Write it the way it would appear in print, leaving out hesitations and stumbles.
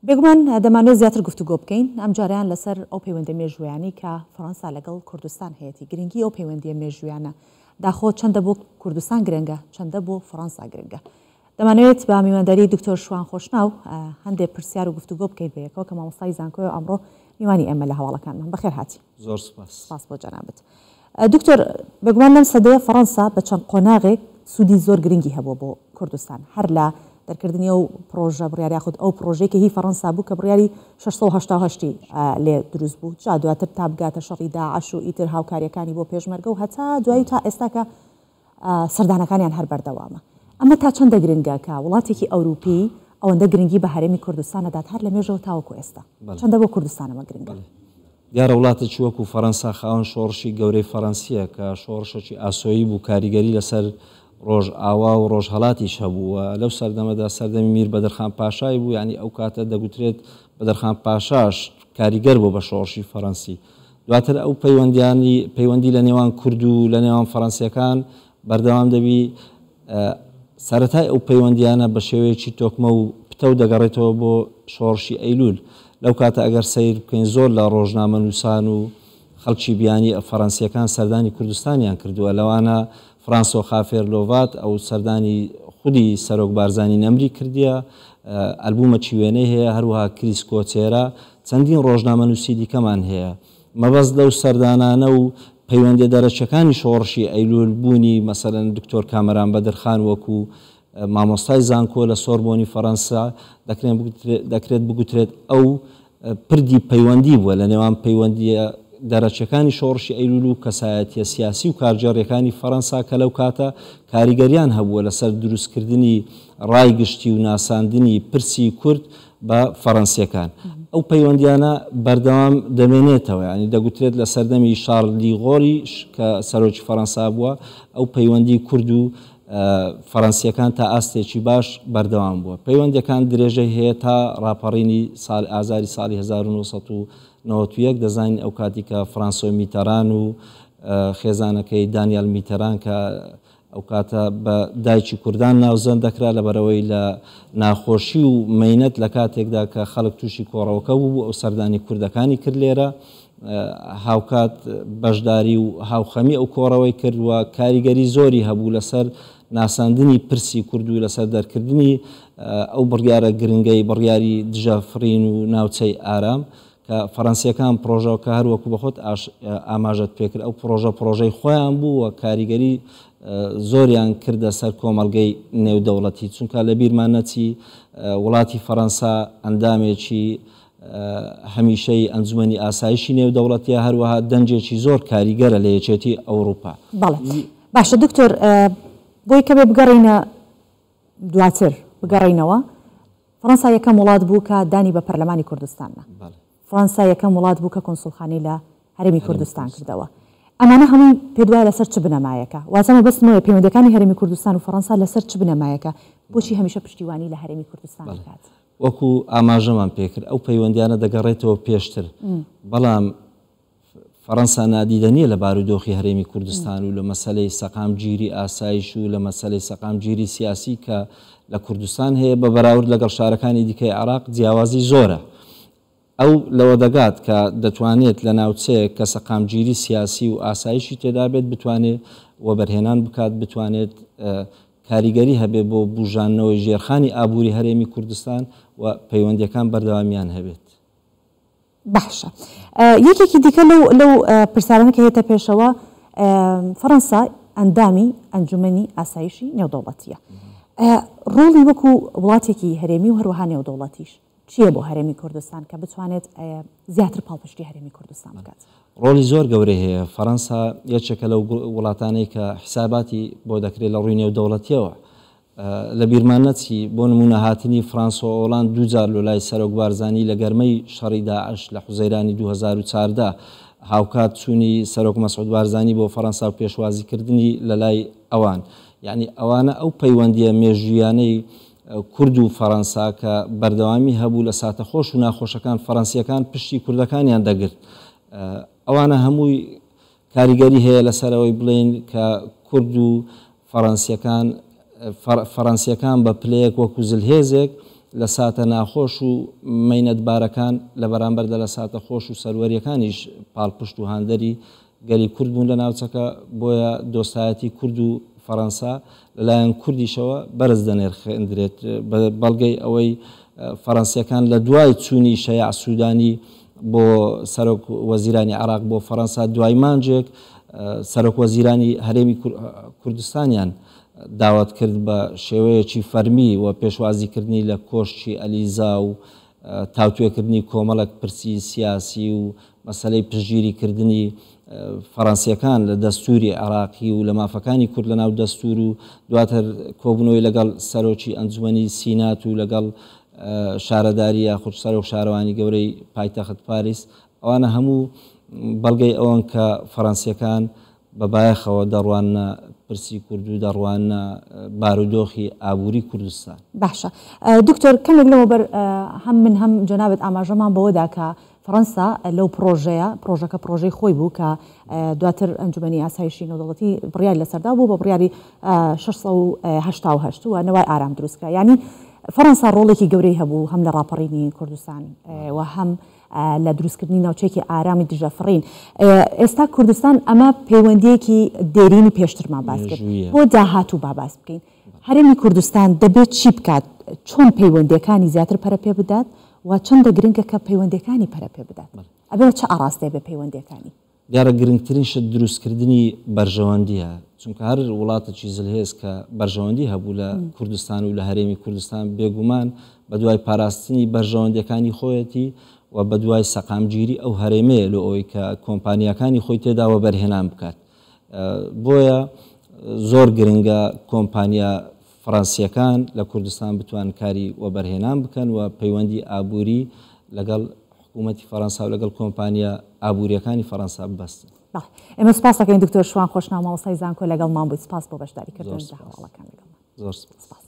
بێگومان دەمانوێت زیاتر گفتوگۆ بکەین ئەم جاریان لەسەر ئەو پەیوەندی مێژوویانی کە فەڕەنسا لەگەڵ کوردستان هەیەی گرنگی ئەو پەیوەندیە مێژوویانە داخۆ چەندە بۆ کوردستان گرنگە چەندە بۆ فەڕەنسا گرنگە. دەمانوێت بە میوانداری دکتۆر شوان خۆشناو هەندێک پرسیار و گفتوگۆ بکەیت بەیەکەوە کە مامۆستای زانکۆی ئەمڕۆ میوانی ئێمە لە هەواڵەکانمان. بەخێر هاتی. زۆر سپاس بۆ جەنابەت. دکتۆر بێگومان لەم سەدەیە فەڕەنسا بە چەند قۆناغێک سوودی زۆر گرنگی هەبووە بۆ کوردستان، هەر لە دەرکردنی ئەو پرۆژە بڕیاری یاخود ئەو پرۆژەیە کە هی فەڕەنسا بوو کە بڕیاری 688 لێ دروست بوو، جا دواتر تا بگاتە شەڕی داعش و ئیتر هاوکاریەکانی بۆ پێشمەرگە و هەتا دوایی تا ئێستا کە سەردانەکانیان هەر بەردەوامە. ئەمە تا چەندە گرنگە کە وڵاتێکی ئەوروپی ئەوەندە گرنگی بە هەرێمی کوردستانەدات هەر لە مێژەوە تاوەکو ئێستا چەندە بۆ کوردستانەمە گرنگە؟ دیارە وڵاتێکی وەکو فەڕەنسا خاوەن شۆڕشی گەورەی فەڕەنسیە کە شۆڕشێکی ئاسۆیی بوو، کاریگەری لەسەر ڕۆژ ئاوا و ڕۆژهەڵاتیش هەبووە. لەو سەردەمەدا سەردەمی میر بەدرخان پاشای بوو، ینی ئەو کاتە دەگوترێت بەدرخان پاشاش کاریگەر بوو بە شۆڕشی فەڕەنسی. دواتر ئەو پەیوەندی لە نێوان کورد و لە نێوان فەڕەنسیەکان بەردەوام دەبی. سەرەتای ئەو پەیوەندیانە بە شێوەیەکی تۆکمە و پتە و دەگەڕێتەوە بۆ شۆڕشی ئەیلول. لەو کاتە ئەگەر سیر بکەین زۆر لە ڕۆژنامە نووسان و خەڵکی بیانی فەڕەنسیەکان سەردانی کوردستانیان کردووە. لەوانە فرانسۆ خافێرلۆڤات ئەو سەردانی خودی سەرۆک بارزانی نەمری کردیە، ئەلبومەکی وێنەی هەیە، هەروەها کریس کۆچێرە، چەندین ڕۆژنامە نووسی دیکەمان هەیە. مەبەست لەو سەردانانە و پەیوەندی دەرەچەکانی شۆڕشی ئەیلول بوونی مەسەلەن دکتۆر کامەران بەدرخان وەکو مامۆستای زانکۆ لە سۆربۆنی فەڕەنسا دەکرێت بگوترێت ئەو پردی پەیوەندی بووە لە نێوان پەیوەندیە دەرەچەکانی شۆڕشی ئەیلول و کەسایەتیە سیاسی و کارجێڕیەکانی فەڕەنسا کە لەو کاتە کاریگەریان هەبووە لەسەر دروستکردنی ڕایگشتی و ناساندنی پرسی کورد بە فەڕەنسیەکان. ئەو پەیوەندیانە بەردەوام دەمێنێتەوە، ینی دەگوترێت لە سەردەمی شارڵ دی غۆڵی کە سەرۆکی فەڕەنسا بووە ئەو پەیوەندی کورد و فەڕەنسیەکان تا ئاستێکی باش بەردەوام بووە. پەیوەندەکان درێژەی هەیە تا ڕاپەڕینی ئازاری ساڵی 1991 دەزانین ئەو کاتی کە فرانسۆ میتەران و خێزانەکەی دانیال میتەران کە ئەو کاتە بە دایکی کوردان ناوزەند دەکرا لەبەرەوەی لە ناخۆشی و مەینەت لە کاتێکدا کە خەڵک تووشی کۆڕەوەکە بوو ئەو سەردانی کوردەکانی کرد لێرە، هاوکات بەشداری و هاوخەمی ئەو کۆڕەوەی کردووە. کاریگەری زۆری هەبوو لەسەر ناساندنی پرسی کورد و لەسەر دەرکردنی ئەو بڕیارە گرنگەی بڕیاری دژەفرین و ناوچەی ئارام کە فەڕەنسیەکان پرۆژەکە هەروەکو بەخۆت ئاماژەت پێکرد. ئەو پرۆژەی خۆیان بوو و کاریگەری زۆریان کردە سەر کۆمەڵگەی نێودەوڵەتی، چونکە لە بیرمان نەچی وڵاتی فەڕەنسا ئەندامێکی هەمیشەی ئەنجومەنی ئاسایشی نێودەوڵەتیە، هەروەها دەنجێکی زۆر کاریگەرە لە یەکێتی ئەوروپا. بەڵێ باشە دکتۆر، بۆی کە بێ بگەڕینە دواتر بگەڕینەوە، فەڕەنسا یەکەم وڵات بوو کە دانی بە پەرلەمانی کوردستانە. فەڕەنسا یەکەم وڵات بوو کە کۆنسوڵخانەی لە هەرێمی کوردستان کردەوە. ئەمانە هەمووی پێ وایە لەسەر چ بنەمایەکە؟ واتەمە بەستمەوە پەیوەندیەکانی هەرێمی کوردستان و فەڕەنسا لەسەر چ بنەمایەکە؟ بۆچی هەمیشە پشتیوانی لە هەرێمی کوردستان بکات؟ وەکو ئاماژەمان پێکرد ئەو پەیوەندیانە دەگەڕێتەوە پێشتر، بەڵام فەڕەنسا نادیدەنیە لە بارودۆخی هەرێمی کوردستان و لە مەسەلەی سەقامگیری ئاسایش و لە مەسەلەی سەقامگیری سیاسی کە لە کوردستان هەیە بە بەراورد لەگەڵ شارەکانی دیکەی عێراق جیاوازی زۆرە. ئەو لەوە دەگات کە دەتوانێت لە ناوچەیە کە سەقامگیری سیاسی و ئاسایشی تێدا بێت بتوانێت وەبەرهێنان بکات، بتوانێت کاریگەری هەبێ بۆ بوژانەوەی ژێرخانی ئابووری هەرێمی کوردستان و پەیوەندیەکان بەردەوامیان هەبێت. باشە، یەکێکی دیکە لەو پرسیارانە کە هێتە پێشەوە، فەڕەنسا ئەندامی ئەنجومەنی ئاسایشی نێودەوڵەتیە. ڕۆڵی وەکو وڵاتێکی هەرێمی و هەروەها نێودەوڵەتیش چییە بۆ هەرێمی کوردستان کە بتوانێت زیاتر پاڵپشتی هەرێمی کوردستان بکات؟ ڕۆڵی زۆر گەورەی هەیە. فەڕەنسا یەکێکە لەو وڵاتانەی کە حساباتی بۆ دەکرێت لە ڕووی نێودەوڵەتیەوە. لە بیرمان نەچی بۆ نمونە هاتنی فرانسۆ ئۆڵاند دووجار لە لای سەرۆک بارزانی لە گەرمەی شەڕی داعش لە حوزەیرانی 2014 هاوکات چوونی سەرۆک مەسعود بارزانی بۆ فەڕەنسا و پێشوازیکردنی لە لای ئەوان. یعنی ئەوانە ئەو پەیوەندیە مێژویانەی کورد و فەڕەنسا کە بەردەوامی هەبوو لە ساتە خۆش و ناخۆشەکان فەڕەنسیەکان پشتی کوردەکانیان دەگرت. ئەوانە هەمووی کاریگەری هەیە لەسەرەوەی بڵێن کە کورد و فەڕەنسیەکان بە پلەیەک وەکو زلهێزێک لە ساتە ناخۆش و مەینەتبارەکان لە بەرامبەردا لە ساتە خۆش و سەروەریەکانیش پاڵپشت و هاندەری گەلی کورد بوون لە ناوچەکە بۆیە دۆستایەتی کورد و فەڕەنسا لەلایەن کوردیشەوە بەرز دەنێرخێندرێت بەڵگەی ئەوەی فەڕەنسیەکان لە دوای چوونی شەیع سوودانی بۆ سەرۆک وەزیرانی عراق بۆ فەڕەنسا دوای مانجێک سەرۆک وەزیرانی هەرێمی کوردستانیان داوت کرد بە شێوەیەکی فەرمی و پێشوازیکردنی لە کۆشتی ئەلیزا و تاوتوێکردنی کۆمەڵک پرسی سیاسی و مەسلەی پشگیریکردنی فەڕەنسیەکان لە دەستوری عراقی و لە مافەکانی کورد لە ناو دەستور و دواتر کۆبوونەوەی لەگەڵ سەرۆکی ئەنجومەنی سینات و لەگەڵ شارەداری یاخود سەرۆک شارەوانی گەورەی پایتەخت پاریس ئەوانە هەموو بەڵگەی ئەوەن کە فەڕەنسیەکان بەبایەخەوە دەڕوانە پرسی کورد و دەڕوانە بارودۆخی ئابووری کوردستان. باشە دکتۆر کەمێک لەوە بەر هەم من هەم جەنابەت ئاماژەمان بەوەدا کە فەڕەنسا لەو پرۆژەکە پرۆژەی خۆی بوو کە دواتر ئەنجومەنی ئاسایشی نێودەوڵەتی بڕیاری لەسەردا بوو بە بڕیاری 688 و نەوای ئارام دروستکرا. یعنی فەڕەنسا ڕۆڵێکی گەورەی هەبوو هەم لە ڕاپەڕینی کوردستان و هەم لە دروستکردنی ناوچەیەکی ئارامی دژەفڕین. ئێستا کوردستان ئەمە پەیوەندیەکی دێرینی پێشترمان باس کرد بۆ داهاتوو باس بکەین. هەرێمی کوردستان دەبێت چی بکات؟ چۆن پەیوەندیەکانی زیاتر پەرە پێ بدات و چەندە گرنگە کە پەیوەندیەکانی پەرە پێ بدات؟ ئەبێت چه ئاڕاستەیە بە پەیوەندیەکانی؟ دیارە گرنگترین شت دروستکردنی بەرژەوەندیە، چونکە هەر وڵاتێکی زلهێز کە بەرژەوەندی هەبوو لە کوردستان و لە هەرێمی کوردستان بێگومان بە دوای پاراستنی بەرژەوەندیەکانی خۆیەتی و بە دوای سەقامگیری ئەو هەرێمەیە لە ئەوەی کە کۆمپانیەکانی خۆی تێداوە بەرهێنان بکات. بۆیە زۆر گرنگە کۆمپانیا فەڕەنسیەکان لە کوردستان بتوان کاری وەبەرهێنان بکەن و پەیوەندی ئابووری لەگەڵ حکوومەتی فەڕەنسا و لەگەڵ کۆمپانیا ئابووریەکانی فەڕەنسا ببەستن. ئێمە سپاس دەکەین دکتۆر شوان خۆشناو مامۆستای زانکۆ لەگەڵمان بوویت. سپاس بۆ بەشداریکردن لە هەواڵەکان لەگەڵمان. زۆر سپاس.